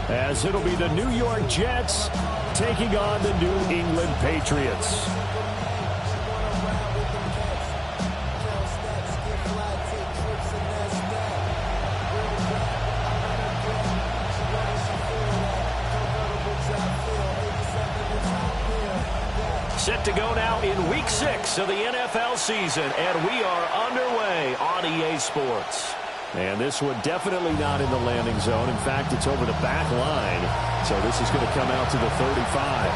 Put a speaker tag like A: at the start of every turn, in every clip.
A: as it'll be the New York Jets taking on the New England Patriots. Set to go now in Week 6 of the NFL season, and we are underway on EA Sports. And this one definitely not in the landing zone. In fact, it's over the back line, so this is going to come out to the 35.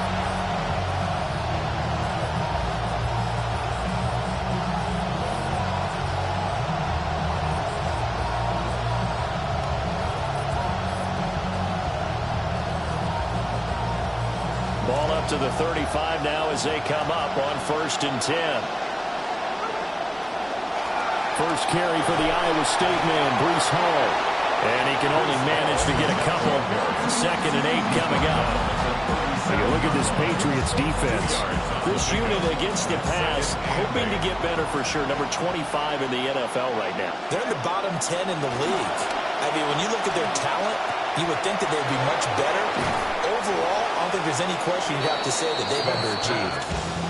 A: Ball up to the 35 now as they come up on 1st and 10. First carry for the Iowa State man, Breece Hall. And he can only manage to get a couple. 2nd and 8 coming up. When you look at this Patriots defense, this unit against the pass, hoping to get better for sure. Number 25 in the NFL right now.
B: They're in the bottom 10 in the league. I mean, when you look at their talent, you would think that they'd be much better. Overall, I don't think there's any question you'd have to say that they've underachieved.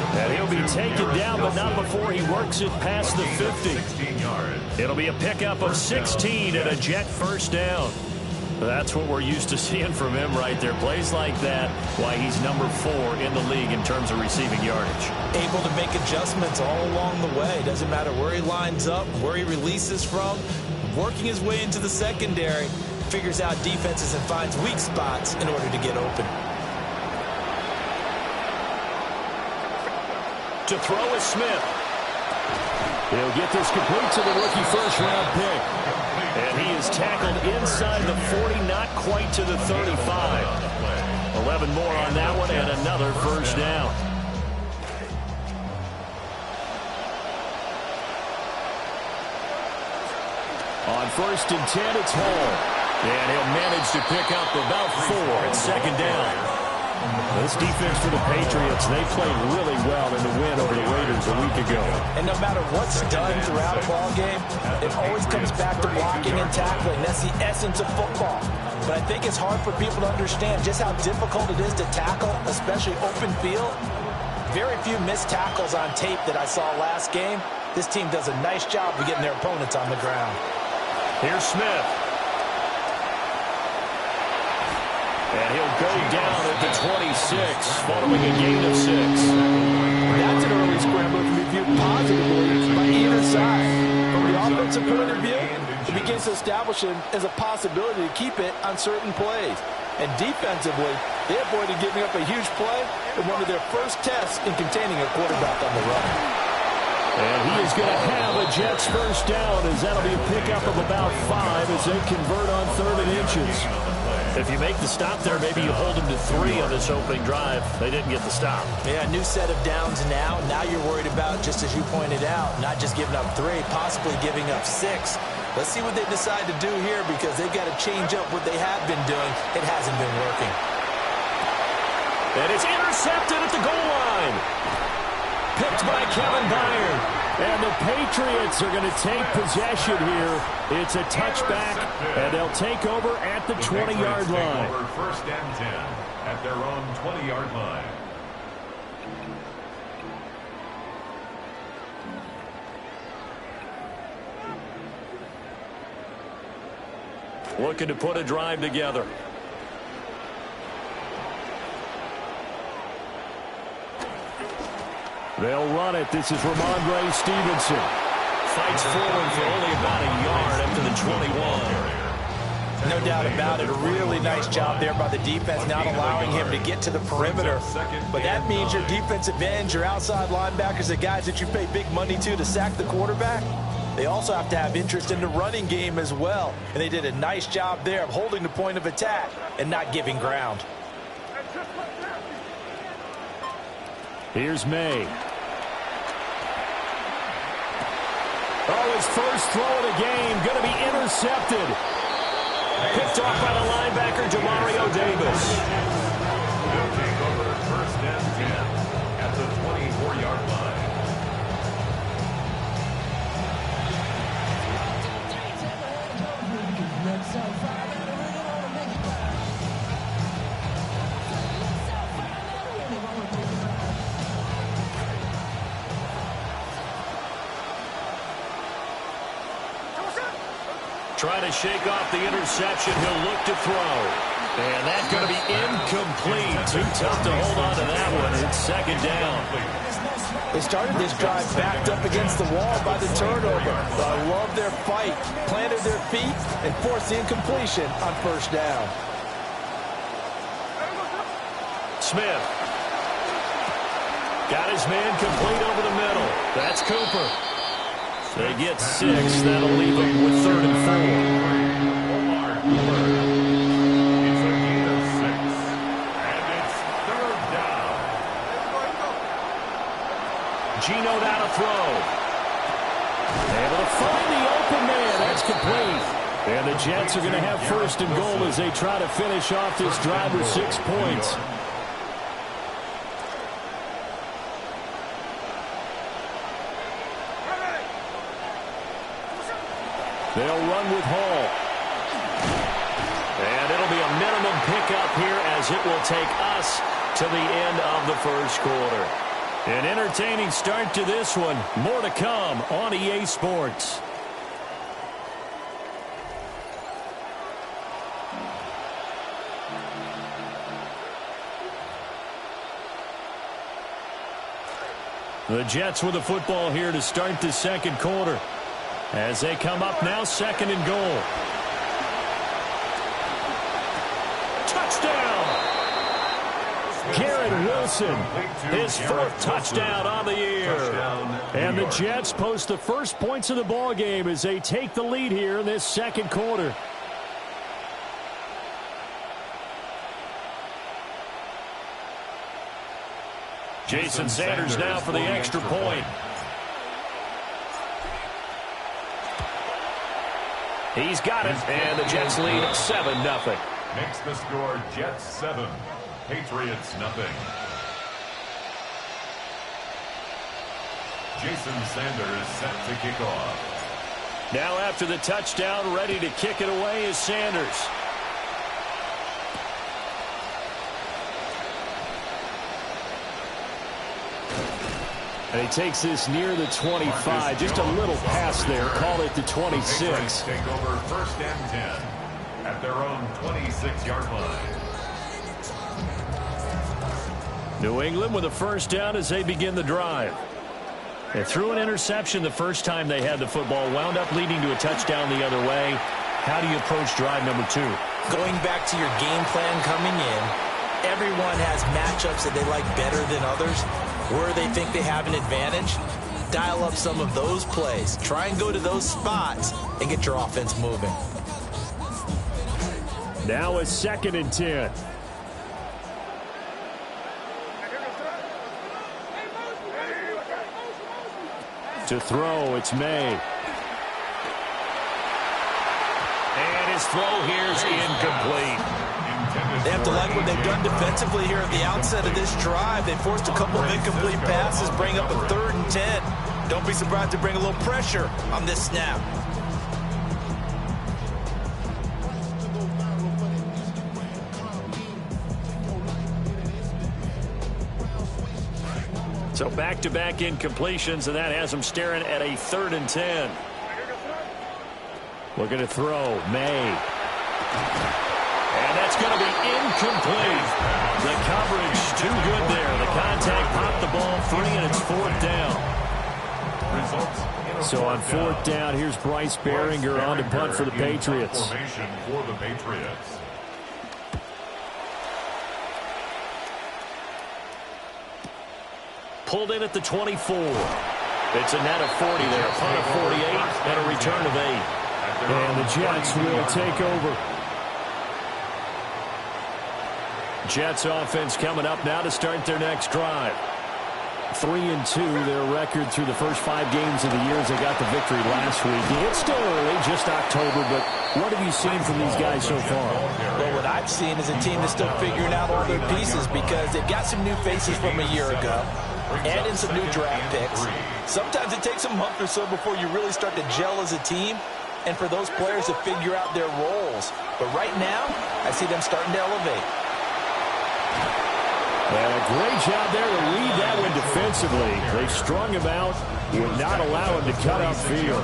A: And he'll be taken down, but not before he works it past the 50. It'll be a pickup of 16 and a Jet first down. That's what we're used to seeing from him right there. Plays like that, why he's number 4 in the league in terms of receiving yardage.
B: Able to make adjustments all along the way. Doesn't matter where he lines up, where he releases from. Working his way into the secondary. Figures out defenses and finds weak spots in order to get open.
A: To throw is Smith. He'll get this complete to the rookie first-round pick. And he is tackled inside the 40, not quite to the 35. 11 more on that one and another first down. On 1st and 10, it's Hall. And he'll manage to pick up about 4 at 2nd down. This defense for the Patriots, they played really well in the win over the Raiders a week ago.
B: And no matter what's done throughout a ball game, it always comes back to blocking and tackling. That's the essence of football. But I think it's hard for people to understand just how difficult it is to tackle, especially open field. Very few missed tackles on tape that I saw last game. This team does a nice job of getting their opponents on the ground.
A: Here's Smith. And he'll go down at the 26, following a gain of 6.
C: That's an early scramble that can be viewed positively by either side. From the offensive point of view, it begins to establish it as a possibility to keep it on certain plays. And defensively, they avoided giving up a huge play in one of their first tests in containing a quarterback on the run.
A: And he is going to have a Jets first down, as that'll be a pickup of about 5 as they convert on 3rd and inches. If you make the stop there, maybe you hold them to 3 on this opening drive. They didn't get the stop.
B: Yeah, new set of downs now. Now you're worried about, just as you pointed out, not just giving up 3, possibly giving up 6. Let's see what they decide to do here, because they've got to change up what they have been doing. It hasn't been working.
A: And it's intercepted at the goal line. Picked by Kevin Byard. And the Patriots are going to take possession here. It's a touchback, and they'll take over at the 20-yard line.
D: 1st and 10 at their own 20-yard line.
A: Looking to put a drive together. They'll run it. This is Ramondre Stevenson. Fights forward for only about a yard up to the 21.
B: No doubt about it. A really nice job there by the defense, not allowing him to get to the perimeter. But that means your defensive ends, your outside linebackers, the guys that you pay big money to sack the quarterback, they also have to have interest in the running game as well. And they did a nice job there of holding the point of attack and not giving ground.
A: Here's May. Oh, his first throw of the game going to be intercepted. Picked off by the linebacker, Jamario Davis.
D: They'll take over 1st and 10 at the 24-yard line.
A: Trying to shake off the interception. He'll look to throw. And that's going to be incomplete. Too tough to hold on to that one. It's second down.
B: They started this drive backed up against the wall by the turnover. But I love their fight. Planted their feet and forced the incompletion on first down.
A: Smith. Got his man complete over the middle. That's Cooper. They get 6. That'll leave them with 3rd and 4. Geno down to throw. Able to find the open man. That's complete. And the Jets are going to have 1st and goal as they try to finish off this drive with 6 points. They'll run with Hall. And it'll be a minimum pickup here as it will take us to the end of the first quarter. An entertaining start to this one. More to come on EA Sports. The Jets with the football here to start the second quarter. As they come up now, 2nd and goal. Touchdown! Garrett Wilson, his 4th touchdown on the year. And the Jets post the first points of the ball game as they take the lead here in this second quarter. Jason Sanders now for the extra point. He's got it, and the Jets lead 7-0.
D: Makes the score Jets 7, Patriots 0. Jason Sanders set to kick off.
A: Now after the touchdown, ready to kick it away is Sanders. And he takes this near the 25. Just a little pass there. Call it the 26.
D: Take over 1st and 10 at their own 26-yard line.
A: New England with a 1st down as they begin the drive. They threw an interception the first time they had the football. Wound up leading to a touchdown the other way. How do you approach drive number 2?
B: Going back to your game plan coming in, everyone has matchups that they like better than others. Where they think they have an advantage, dial up some of those plays. Try and go to those spots and get your offense moving.
A: Now a 2nd and 10. To throw, it's May. And his throw here's incomplete.
B: They have to like what they've done defensively here at the outset of this drive. They forced a couple of incomplete passes, bring up a 3rd and 10. Don't be surprised to bring a little pressure on this snap.
A: So back-to-back incompletions, and that has them staring at a 3rd and 10. Looking to throw, May. And that's going to be incomplete. The coverage too good there. The contact popped the ball free, and it's 4th down. So on 4th down, here's Bryce Behringer on to punt for the Patriots.
D: Formation for the Patriots.
A: Pulled in at the 24. It's a net of 40 there. A punt of 48 and a return of 8. And the Jets will take over. Jets offense coming up now to start their next drive. 3-2 their record through the first 5 games of the year as they got the victory last week. It's still early, just October, but what have you seen from these guys so far?
B: Well, what I've seen is a team that's still figuring out all their pieces because they've got some new faces from a year ago and in some new draft picks. Sometimes it takes a month or so before you really start to gel as a team and for those players to figure out their roles. But right now, I see them starting to elevate.
A: And a great job there to lead that one defensively. They strung him out, would not allow him to cut upfield.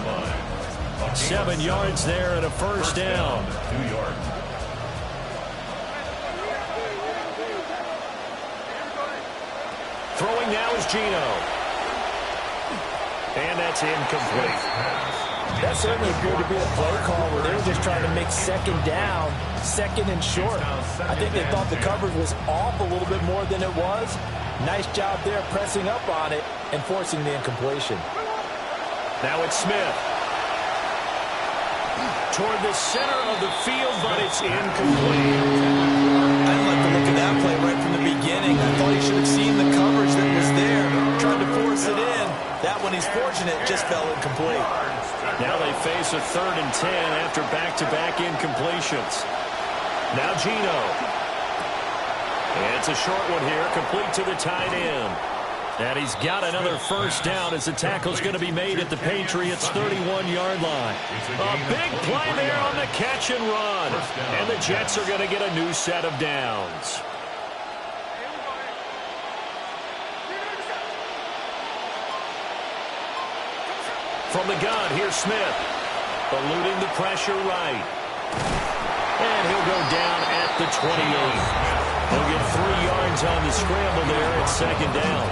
A: 7 yards there and a first down.
D: 2 yards.
A: Throwing now is Geno. And that's incomplete.
B: That certainly appeared to be a play call where they were just trying to make second down, second and short. I think they thought the coverage was off a little bit more than it was. Nice job there pressing up on it and forcing the incompletion.
A: Now it's Smith. Toward the center of the field, but it's incomplete.
B: I didn't like the look of that play right from the beginning. I thought he should have seen the coverage that was there, tried to force it in. That one, he's fortunate, just fell incomplete.
A: Now they face a 3rd and 10 after back-to-back incompletions. Now Geno. And it's a short one here, complete to the tight end. And he's got another first down as the tackle's going to be made at the Patriots' 31-yard line. A big play there on the catch and run. And the Jets are going to get a new set of downs. From the gun, here's Smith. Eluding the pressure right. And he'll go down at the 28. He'll get 3 yards on the scramble there at second down.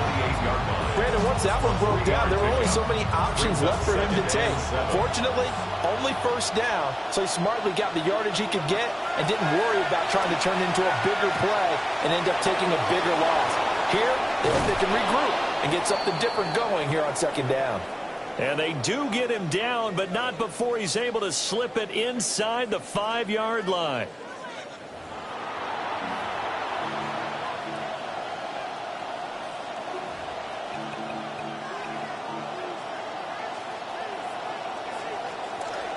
B: Brandon, once that one broke down, there were only so many options left for him to take. Fortunately, only first down, so he smartly got the yardage he could get and didn't worry about trying to turn into a bigger play and end up taking a bigger loss. Here, they can regroup and get something different going here on second down.
A: And they do get him down, but not before he's able to slip it inside the 5-yard line.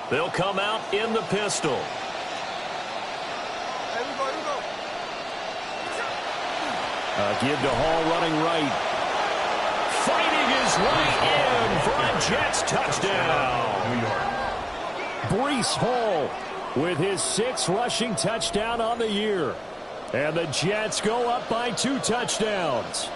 A: They'll come out in the pistol. Give to Hall running right. Fighting his way in for a Jets touchdown. Breece Hall with his 6th rushing touchdown on the year. And the Jets go up by 2 touchdowns.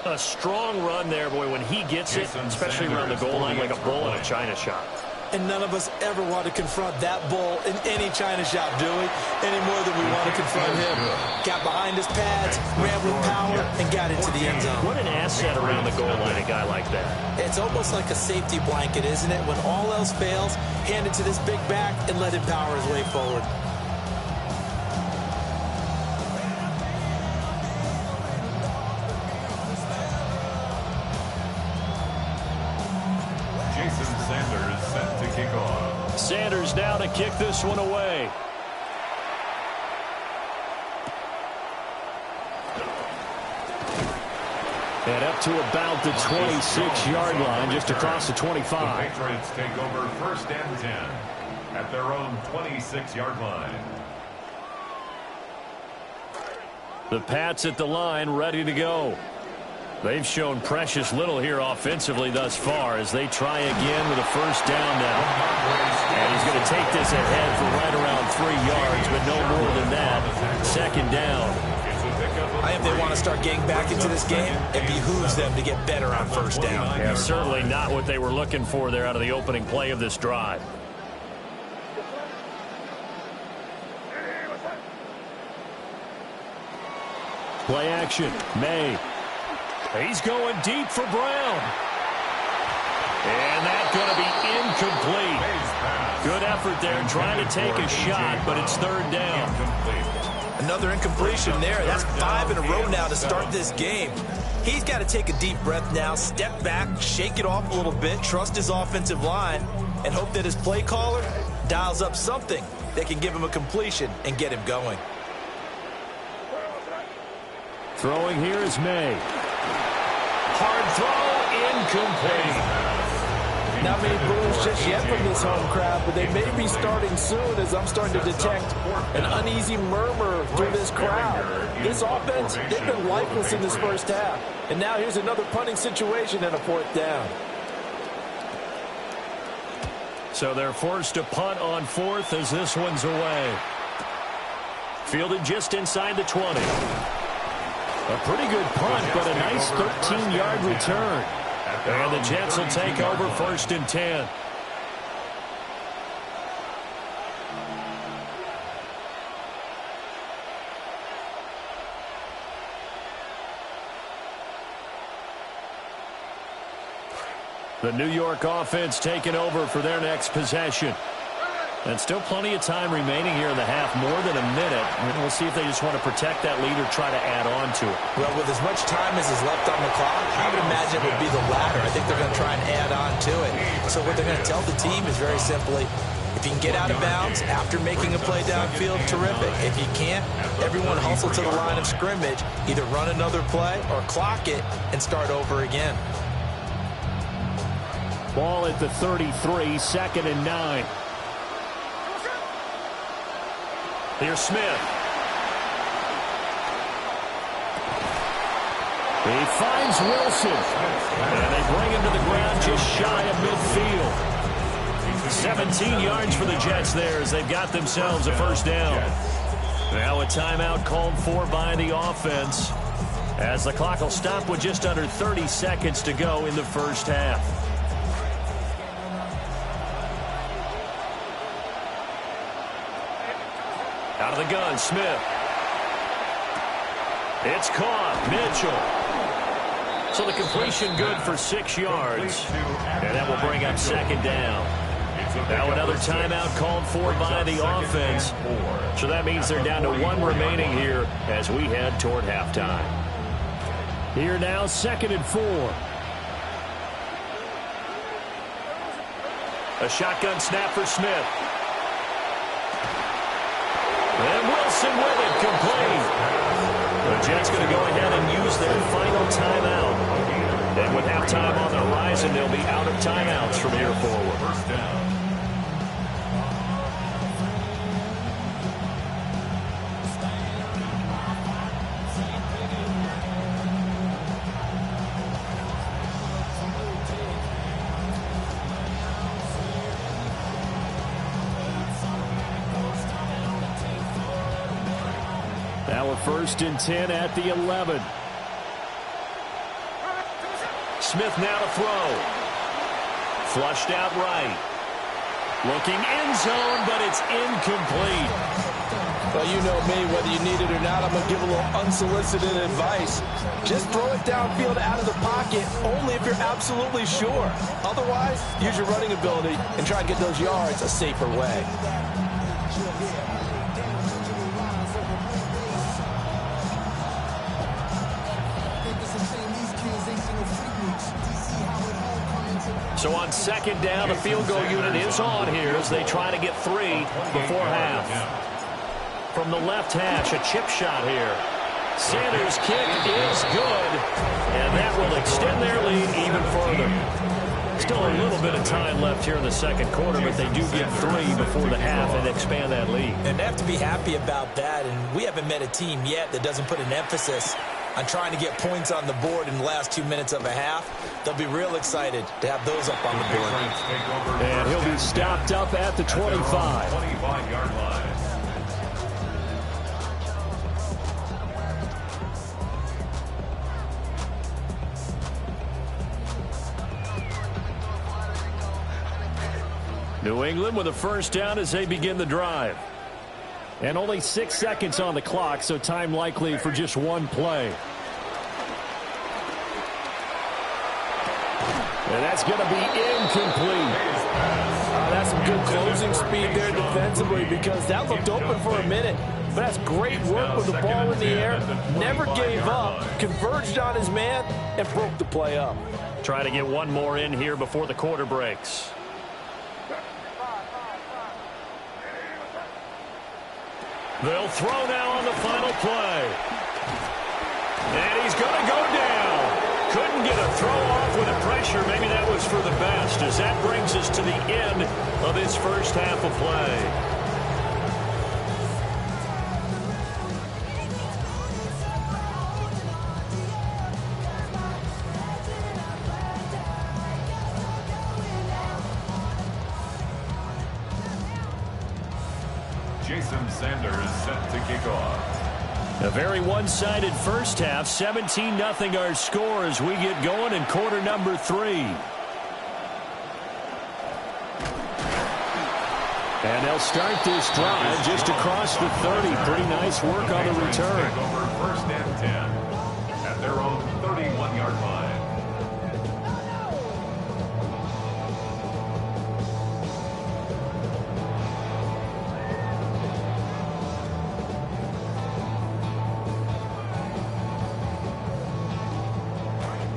A: A strong run there, boy, when he gets it, especially around the goal line, like a bull in a china shop.
B: And none of us ever want to confront that bull in any china shop, do we? Any more than we want to confront him. Got behind his pads, ran with power, and got into the end zone.
A: What an asset around the goal line, a guy like that.
B: It's almost like a safety blanket, isn't it? When all else fails, hand it to this big back and let him power his way forward.
A: Sanders now to kick this one away. And up to about the 26-yard line, just across the 25.
D: The Patriots take over 1st and 10 at their own 26-yard line.
A: The Pats at the line, ready to go. They've shown precious little here offensively thus far as they try again with a first down now. And he's going to take this ahead for right around 3 yards, but no more than that. Second down.
B: I think they want to start getting back into this game. It behooves them to get better on first down.
A: Yeah, certainly not what they were looking for there out of the opening play of this drive. Play action. May. He's going deep for Brown. And that's going to be incomplete. Good effort there trying to take a shot, but it's 3rd down.
B: Another incompletion there. That's 5 in a row now to start this game. He's got to take a deep breath now, step back, shake it off a little bit, trust his offensive line, and hope that his play caller dials up something that can give him a completion and get him going.
A: Throwing here is May. Hard throw, incomplete.
B: Not many boos just yet from this home crowd, but they may be starting soon as I'm starting to detect an uneasy murmur through this crowd. This offense, they've been lifeless in this first half. And now here's another punting situation and a 4th down.
A: So they're forced to punt on 4th as this one's away. Fielded just inside the 20. A pretty good punt, but a nice 13-yard return. And the Jets will take over 1st and 10. The New York offense taking over for their next possession. And still plenty of time remaining here in the half, more than a minute. And we'll see if they just want to protect that lead or try to add on to it.
B: Well, with as much time as is left on the clock, I would imagine it would be the latter. I think they're going to try and add on to it. So what they're going to tell the team is very simply, if you can get out of bounds after making a play downfield, terrific. If you can't, everyone hustle to the line of scrimmage, either run another play or clock it and start over again.
A: Ball at the 33, 2nd and 9. Here's Smith. He finds Wilson. And they bring him to the ground just shy of midfield. 17 yards for the Jets there as they've got themselves a first down. Now a timeout called for by the offense, as the clock will stop with just under 30 seconds to go in the first half. Out of the gun, Smith. It's caught. Mitchell. So the completion good for 6 yards. And that will bring up 2nd down. Now another timeout called for by the offense. So that means they're down to 1 remaining here as we head toward halftime. Here now, 2nd and 4. A shotgun snap for Smith. And Wilson with it, complete. The Jets going to go ahead and use their final timeout. And with halftime on the horizon, they'll be out of timeouts from here forward.
D: First down.
A: Now a 1st and 10 at the 11. Smith now to throw. Flushed out right. Looking end zone, but it's incomplete.
C: Well, you know me, whether you need it or not, I'm going to give a little unsolicited advice. Just throw it downfield out of the pocket, only if you're absolutely sure. Otherwise, use your running ability and try and get those yards a safer way.
A: So on 2nd down, the field goal unit is on here as they try to get 3 before half. From the left hash, a chip shot here. Sanders' kick is good, and that will extend their lead even further. Still a little bit of time left here in the 2nd quarter, but they do get 3 before the half and expand that lead.
B: And they have to be happy about that, and we haven't met a team yet that doesn't put an emphasis on trying to get points on the board in the last 2 minutes of a half. They'll be real excited to have those up on the board.
A: And he'll be stopped up at the 25.
D: 25-yard line.
A: New England with a first down as they begin the drive. And only 6 seconds on the clock, so time likely for just 1 play. And that's going to be incomplete.
C: That's some good closing speed there defensively, because that looked open for a minute. But that's great work with the ball in the air. Never gave up, converged on his man, and broke the play up.
A: Try to get 1 more in here before the quarter breaks. They'll throw now on the final play. And he's going to go down. Couldn't get a throw off with the pressure. Maybe that was for the best, as that brings us to the end of this first half of play.
D: Jason Sanders set to kick off.
A: A very one-sided first half. 17-0 our score as we get going in quarter number 3. And they'll start this drive just across the 30. Pretty nice work on the return.
D: Take over 1st and 10 at their own 31-yard line.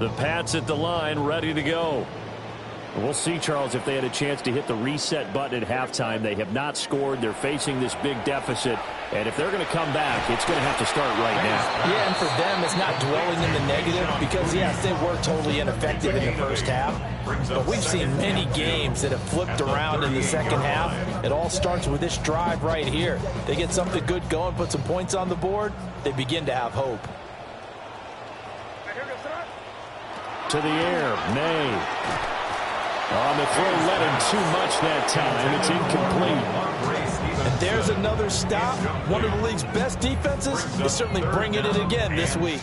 A: The Pats at the line, ready to go. We'll see, Charles, if they had a chance to hit the reset button at halftime. They have not scored. They're facing this big deficit. And if they're going to come back, it's going to have to start right now.
B: Yeah, and for them, it's not dwelling in the negative because, yes, they were totally ineffective in the first half. But we've seen many games that have flipped around in the second half. It all starts with this drive right here. They get something good going, put some points on the board, they begin to have hope.
A: To the air, May. On the throw, led him too much that time. It's incomplete.
B: And there's another stop. One of the league's best defenses is certainly bringing it again this week.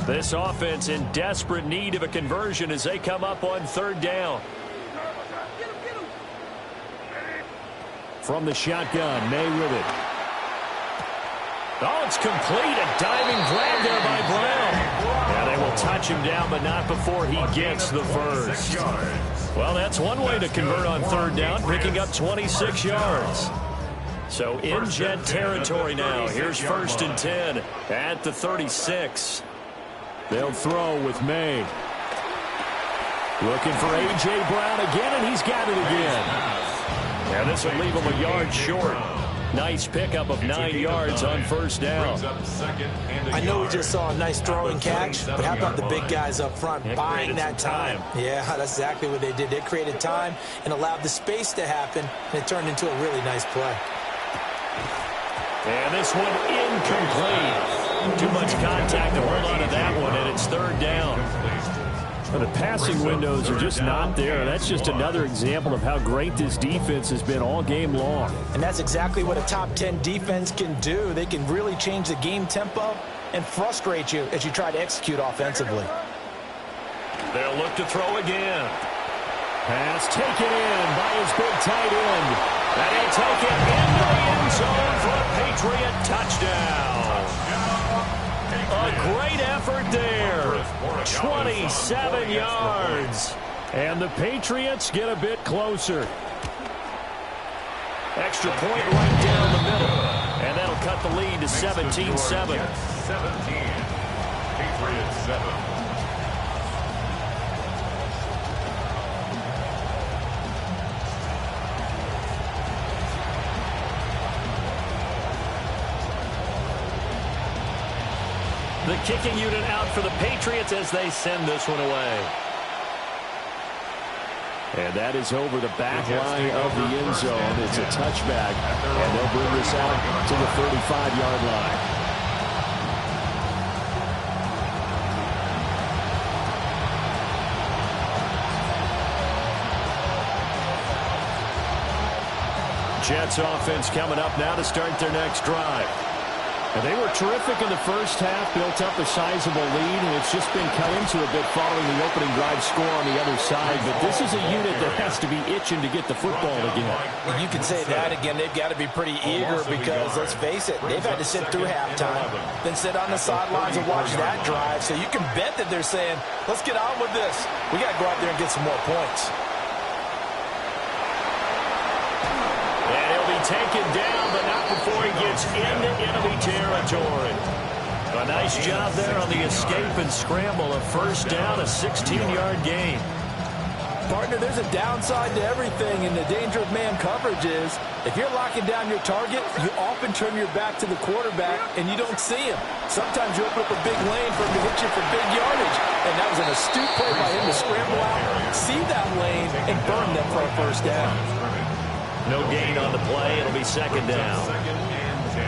A: This offense in desperate need of a conversion as they come up on third down. From the shotgun, May with it. Oh, it's complete. A diving grab there by Brown. Yeah, they will touch him down, but not before he gets the first. Well, that's one way to convert on third down, picking up 26 yards. So in Jet territory now. Here's 1st and 10 at the 36. They'll throw with May. Looking for A.J. Brown again, and he's got it again. Yeah, this will leave him a yard short. Nice pickup of 9 yards on first down.
B: I know we just saw a nice throwing catch, but how about the big guys up front buying that time? Yeah, that's exactly what they did. They created time and allowed the space to happen, and it turned into a really nice play.
A: And this one incomplete. Too much contact to hold on to that one, and it's third down. Well, the passing windows are just not there. That's just another example of how great this defense has been all game long.
B: And that's exactly what a top 10 defense can do. They can really change the game tempo and frustrate you as you try to execute offensively.
A: They'll look to throw again. Pass taken in by his big tight end. And he'll take it into the end zone for a Patriot touchdown. A great effort there. 27 yards. And the Patriots get a bit closer. Extra point right down the middle. And that'll cut the lead to 17-7.
D: 17. Patriots 7.
A: The kicking unit out for the Patriots as they send this one away. And that is over the back line of the end zone. It's a touchback, and they'll bring this out to the 35-yard line. Jets offense coming up now to start their next drive. And they were terrific in the first half, built up a sizable lead, and it's just been cut into a bit following the opening drive score on the other side. But this is a unit that has to be itching to get the football again.
B: You can say that again. They've got to be pretty eager because, let's face it, they've had to sit through halftime, then sit on the sidelines and watch that drive. So you can bet that they're saying, let's get on with this. We got to go out there and get some more points.
A: And he'll be taken down, but not before he gets into enemy territory. A nice job there on the escape and scramble. A first down, a 16-yard gain.
B: Partner, there's a downside to everything, and the danger of man coverage is if you're locking down your target, you often turn your back to the quarterback, and you don't see him. Sometimes you open up a big lane for him to hit you for big yardage, and that was an astute play by him to scramble out, see that lane, and burn them for a first down.
A: No gain on the play. It'll be second down.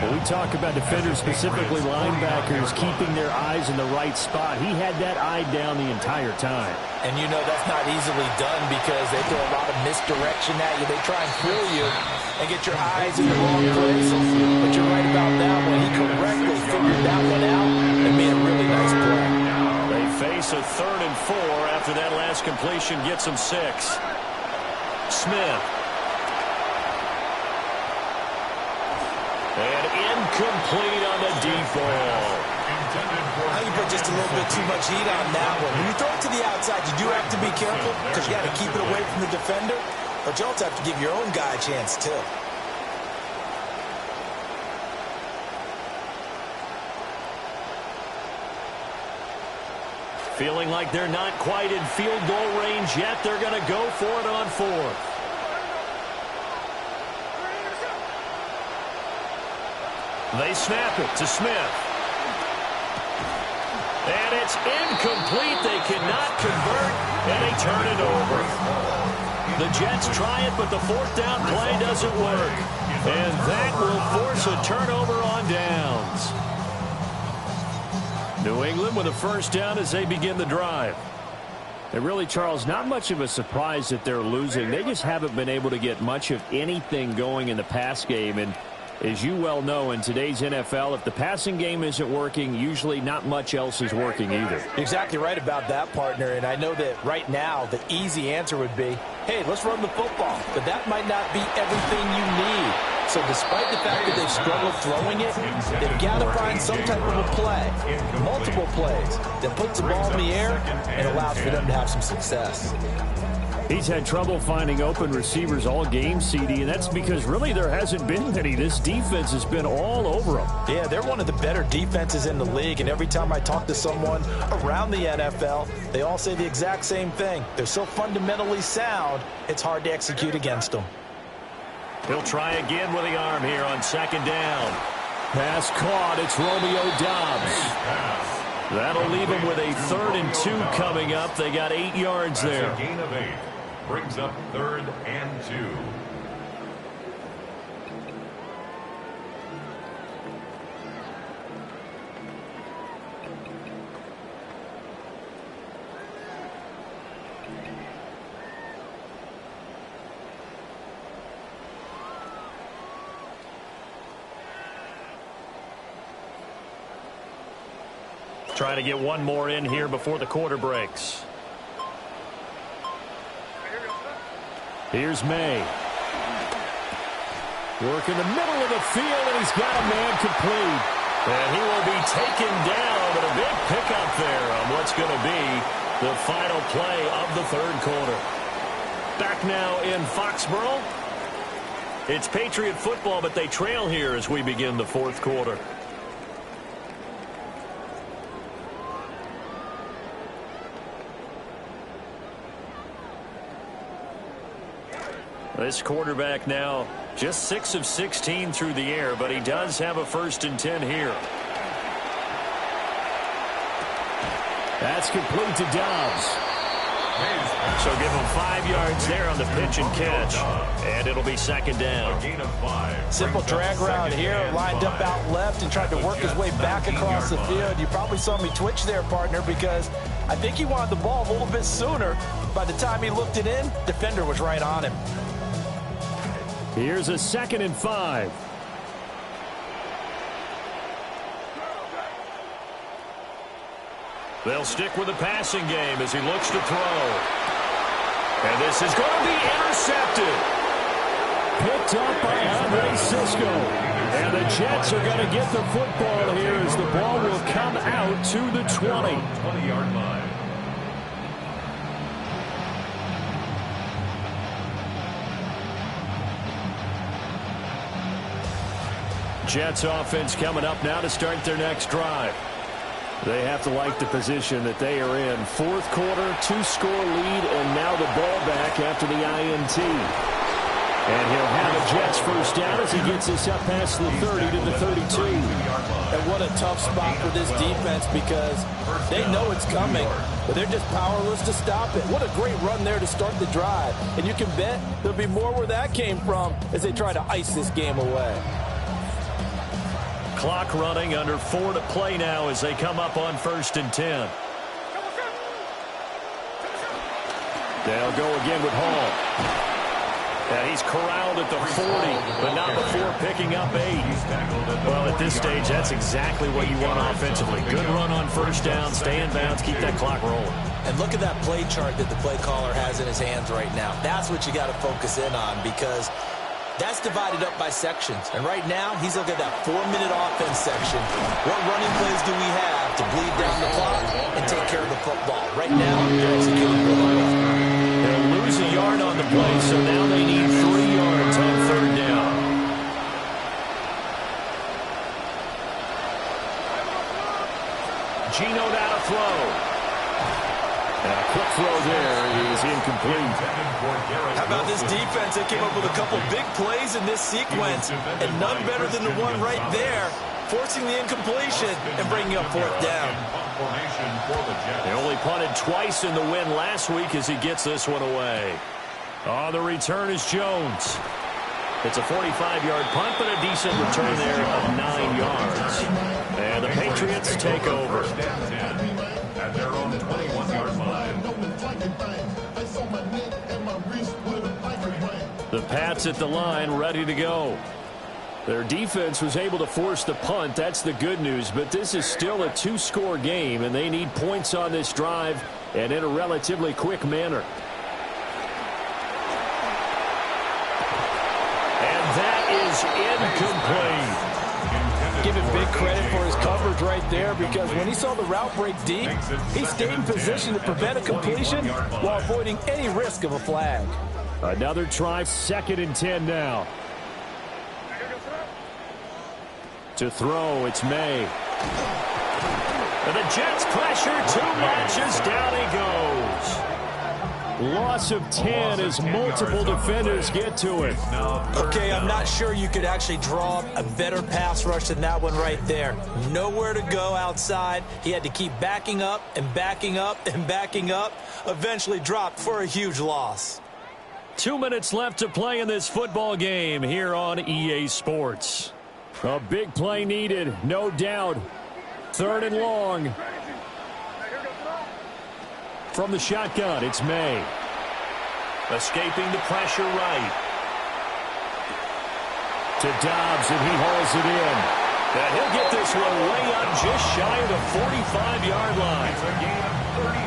A: Well, we talk about defenders, specifically linebackers, keeping their eyes in the right spot. He had that eye down the entire time.
B: And you know that's not easily done because they throw a lot of misdirection at you. They try and fool you and get your eyes in the wrong places. But you're right about that one. He correctly figured that one out and made a really nice play.
A: They face a 3rd and 4 after that last completion gets them 6. Smith. And incomplete on the deep ball.
B: I think you put just a little bit too much heat on that one. When you throw it to the outside, you do have to be careful because you got to keep it away from the defender. But you also have to give your own guy a chance, too.
A: Feeling like they're not quite in field goal range yet. They're going to go for it on fourth. They snap it to Smith. And it's incomplete. They cannot convert, and they turn it over. The Jets try it, but the fourth down play doesn't work. And that will force a turnover on downs. New England with a first down as they begin the drive. And really, Charles, not much of a surprise that they're losing. They just haven't been able to get much of anything going in the pass game. And as you well know, in today's NFL, if the passing game isn't working, usually not much else is working either.
B: You're exactly right about that, partner. And I know that right now the easy answer would be, hey, let's run the football. But that might not be everything you need. So despite the fact that they've struggled throwing it, they've got to find some type of a play, multiple plays, that puts the ball in the air and allows for them to have some success.
A: He's had trouble finding open receivers all game, CD, and that's because really there hasn't been any. This defense has been all over them.
B: Yeah, they're one of the better defenses in the league, and every time I talk to someone around the NFL, they all say the exact same thing. They're so fundamentally sound, it's hard to execute against them.
A: He'll try again with the arm here on second down. Pass caught. It's Romeo Doubs. That'll leave him with a 3rd and 2 coming up. They got 8 yards there.
D: That's a gain of 8. Brings up 3rd and 2.
A: Trying to get one more in here before the quarter breaks. Here's May. Work in the middle of the field, and he's got a man complete. And he will be taken down, but a big pickup there on what's going to be the final play of the 3rd quarter. Back now in Foxborough. It's Patriot football, but they trail here as we begin the 4th quarter. This quarterback now just 6 of 16 through the air, but he does have a 1st and 10 here. That's complete to Doubs. So give him 5 yards there on the pitch and catch, and it'll be 2nd down.
B: Simple drag route here, lined up out left and tried to work his way back across the field. You probably saw me twitch there, partner, because I think he wanted the ball a little bit sooner. By the time he looked it in, defender was right on him.
A: Here's a 2nd and 5. They'll stick with the passing game as he looks to throw. And this is going to be intercepted. Picked up by Andre Cisco. And the Jets are going to get the football here as the ball will come out to the 20.
D: 20-yard line.
A: Jets offense coming up now to start their next drive. They have to like the position that they are in. 4th quarter, 2-score lead, and now the ball back after the INT. And he'll have a Jets first down as he gets this up past the 30 to the 32.
B: And what a tough spot for this defense because they know it's coming, but they're just powerless to stop it. What a great run there to start the drive. And you can bet there'll be more where that came from as they try to ice this game away.
A: Clock running, under 4 to play now as they come up on 1st and 10. They'll go again with Hall. And he's corralled at the 40, but not before picking up 8. Well, at this stage, that's exactly what you want offensively. Good run on 1st down, stay in bounds, keep that clock rolling.
B: And look at that play chart that the play caller has in his hands right now. That's what you got to focus in on because that's divided up by sections. And right now, he's looking at that 4-minute offense section. What running plays do we have to bleed down the clock and take care of the football? Right now, they're executing really well.
A: They'll lose a yard on the play, so now they need 3 yards on 3rd down. Geno now to throw. throw there is incomplete.
B: How about this defense? They came up with a couple big plays in this sequence, and none better than the one right there, forcing the incompletion and bringing up fourth down.
A: They only punted twice in the win last week as he gets this one away. On the return is Jones. It's a 45-yard punt, but a decent return there of 9 yards. And the Patriots take over.
D: At their own 21-yard line.
A: The Pats at the line, ready to go. Their defense was able to force the punt. That's the good news. But this is still a 2-score game, and they need points on this drive and in a relatively quick manner. And that is incomplete.
C: Give him big credit for his coverage right there, because when he saw the route break deep, he stayed in position to prevent a completion while avoiding any risk of a flag.
A: Another try, 2nd and 10 now. To throw, it's May. And the Jets pressure too much as down he goes. Loss of 10 as multiple defenders get to it.
B: Okay, I'm not sure you could actually draw a better pass rush than that one right there. Nowhere to go outside. He had to keep backing up and backing up and backing up. Eventually dropped for a huge loss.
A: 2 minutes left to play in this football game here on EA Sports. A big play needed, no doubt. 3rd and long. From the shotgun, it's May. Escaping the pressure right. To Dobbs, and he hauls it in. And he'll get this one way up just shy of the 45-yard line.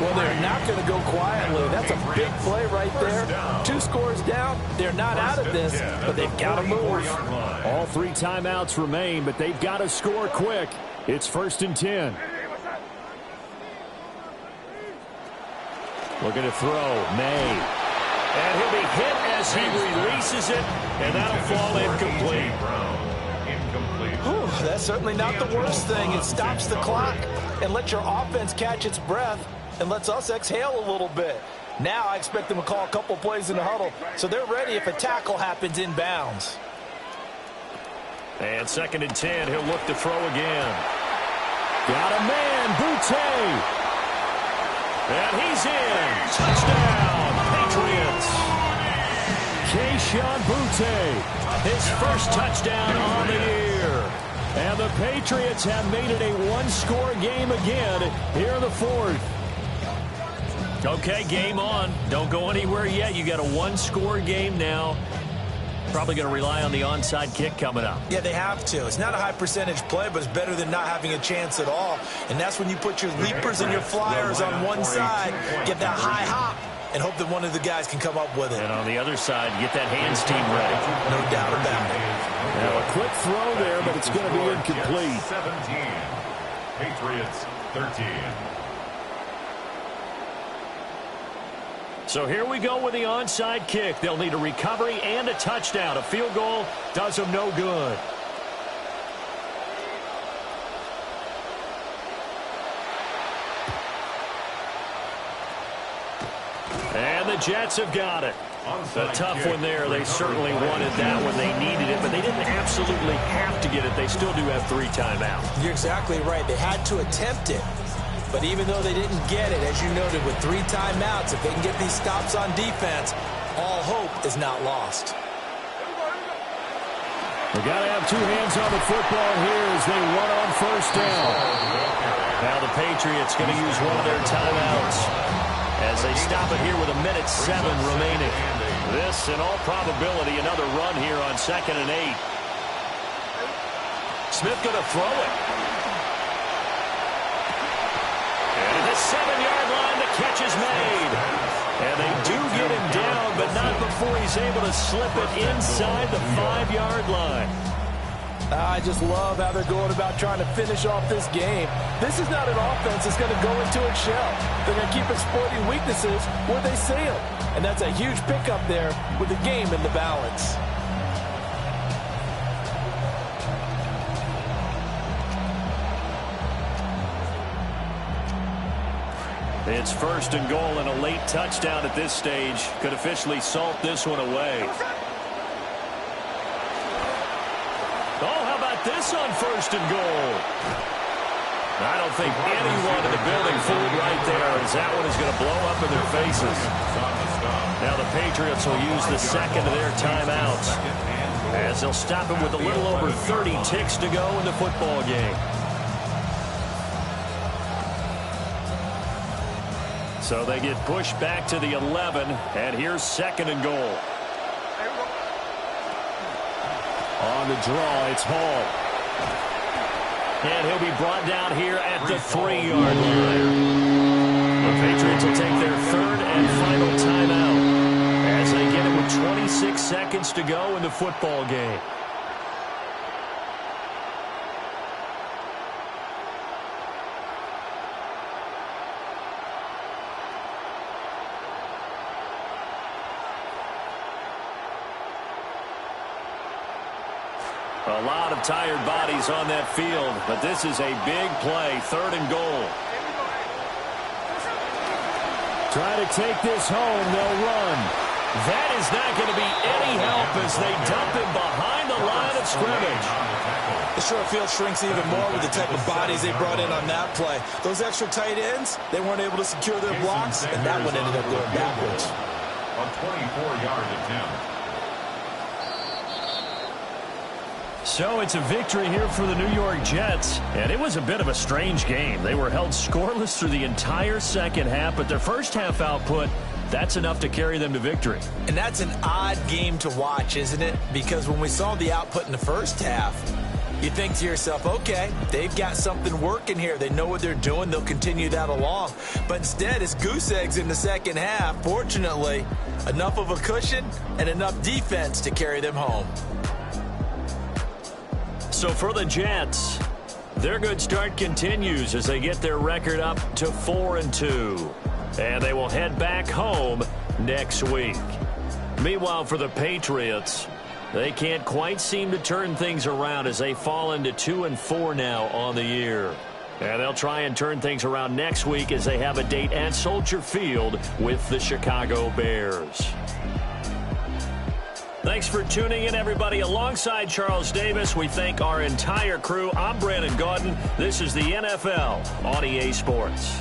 C: Well, they're not going to go quietly. That's a big play right there. 2 scores down. They're not out of this, but they've got to move.
A: All 3 timeouts remain, but they've got to score quick. It's 1st and 10. Looking to throw, May. And he'll be hit as he releases it, and that'll fall incomplete.
C: Whew, that's certainly not the worst thing. It stops the clock and lets your offense catch its breath and lets us exhale a little bit. Now I expect them to call a couple plays in the huddle, so they're ready if a tackle happens inbounds.
A: And 2nd and 10, he'll look to throw again. Got a man, Boutte. And he's in. Touchdown, Patriots. Kayshon Boutte, his first touchdown on the year. And the Patriots have made it a 1-score game again here in the 4th. Okay, game on. Don't go anywhere yet. You got a 1-score game now. Probably going to rely on the onside kick coming up.
B: Yeah, they have to. It's not a high percentage play, but it's better than not having a chance at all. And that's when you put your leapers and your flyers on one side, get that high hop, and hope that one of the guys can come up with it.
A: And on the other side, get that hands team ready.
B: No doubt about it.
A: Now a quick throw there, but it's going to be incomplete.
D: 17. Patriots 13.
A: So here we go with the onside kick. They'll need a recovery and a touchdown. A field goal does them no good. And the Jets have got it. A tough one there. They certainly wanted that one. They needed it, but they didn't absolutely have to get it. They still do have 3 timeouts.
B: You're exactly right. They had to attempt it. But even though they didn't get it, as you noted, with 3 timeouts, if they can get these stops on defense, all hope is not lost.
A: They got to have 2 hands on the football here as they run on 1st down. Now the Patriots going to use one of their timeouts as they stop it here with 1:07 remaining. This, in all probability, another run here on 2nd and 8. Smith going to throw it. And at the 7-yard line, the catch is made. And they do get him down, but not before he's able to slip it inside the 5-yard line.
C: I just love how they're going about trying to finish off this game. This is not an offense that's going to go into its shell. They're going to keep exploiting weaknesses where they see them. And that's a huge pickup there with the game in the balance.
A: It's first and goal, and a late touchdown at this stage could officially salt this one away. Oh, how about this on first and goal? I don't think anyone in the building fooled right there, as that one is going to blow up in their faces. Now the Patriots will use the second of their timeouts, as they'll stop him with a little over 30 ticks to go in the football game. So they get pushed back to the 11, and here's second and goal. On the draw, it's Hall. And he'll be brought down here at the 3-yard line. The Patriots will take their third and final timeout as they get it with 26 seconds to go in the football game. A lot of tired bodies on that field, but this is a big play, third and goal.
C: Try to take this home, they'll run.
A: That is not going to be any help as they dump him behind the line of scrimmage.
B: The short field shrinks even more with the type of bodies they brought in on that play. Those extra tight ends, they weren't able to secure their blocks, and that one ended up going backwards.
D: A 24-yard attempt.
A: So it's a victory here for the New York Jets, and it was a bit of a strange game. They were held scoreless through the entire second half, but their first half output, that's enough to carry them to victory.
B: And that's an odd game to watch, isn't it? Because when we saw the output in the first half, you think to yourself, okay, they've got something working here. They know what they're doing. They'll continue that along. But instead, it's goose eggs in the second half. Fortunately, enough of a cushion and enough defense to carry them home.
A: So for the Jets, their good start continues as they get their record up to 4-2. And they will head back home next week. Meanwhile, for the Patriots, they can't quite seem to turn things around as they fall into 2-4 now on the year. And they'll try and turn things around next week as they have a date at Soldier Field with the Chicago Bears. Thanks for tuning in, everybody. Alongside Charles Davis, we thank our entire crew. I'm Brandon Gaudin. This is the NFL on EA Sports.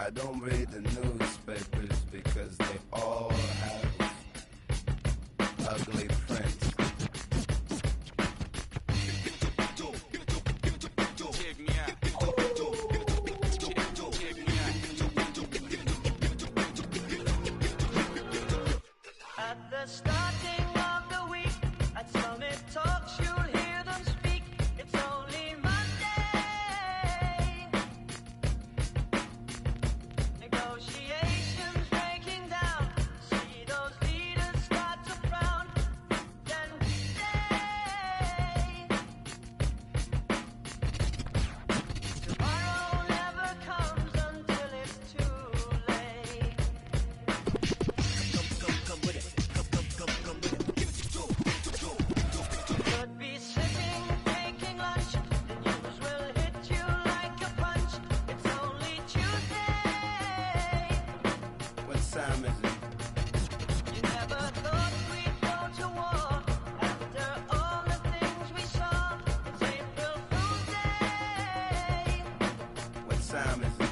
E: I don't read the newspapers because they all have ugly prints.
F: Check me out. Check me out.
G: At the starting of the week, at Summit Talks, you'll hear them speak. It's only Monday. Negotiations breaking down. See those leaders start to frown. Then we say, tomorrow never comes until it's too late. Come with it. Could be sitting, taking lunch. The news will hit you like a punch. It's only Tuesday.
E: What time is it?
G: You never thought we'd go to war after all the things we saw. It's April Fool's Day.
E: What time is it?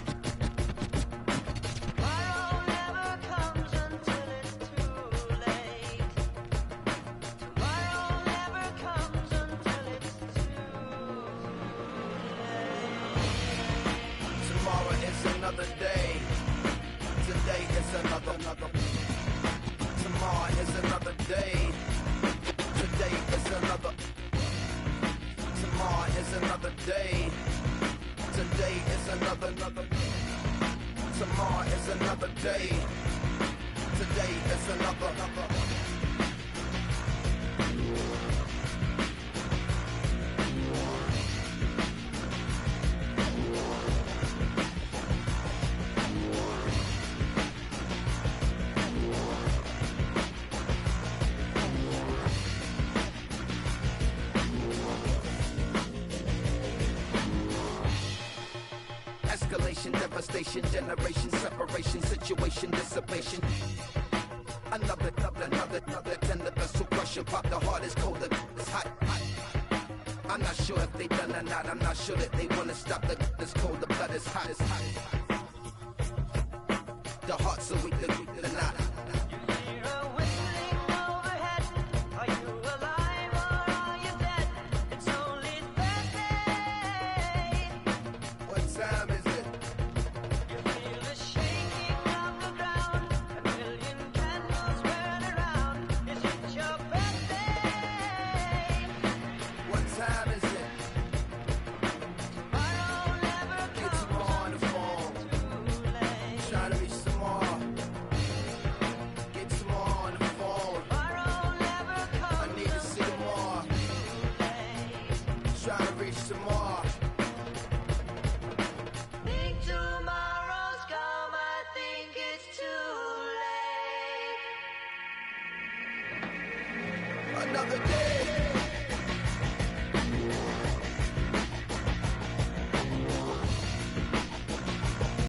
G: Tomorrow never comes until it's too late. Tomorrow never comes until it's too late.
E: Tomorrow is another day. Today is another. Tomorrow is another day. Today is another. Tomorrow is another day. Today is another. Tomorrow is another day. Today is another. Escalation, devastation, generation, separation, situation, dissipation. Another tender vessel crushing, pop the heart is cold, it's hot. I'm not sure if they done or not, I'm not sure that they wanna stop it's cold, the blood is hot, it's hot. The heart's so weak, the not.
G: Hear a whistling overhead. Are you alive or are you dead? It's only Thursday.
E: What time is it?
G: You feel the shaking of the ground. A million candles burn around. Is it your birthday?
E: What time is it?
G: Tomorrow never
E: Get
G: comes
E: tomorrow on the phone.
G: too late.
E: Trying to reach tomorrow. Get tomorrow on the phone.
G: Tomorrow never comes
E: I need to see tomorrow.
G: too late.
E: Trying to reach tomorrow.
G: Think tomorrow's come, I think it's too late.
E: Another day.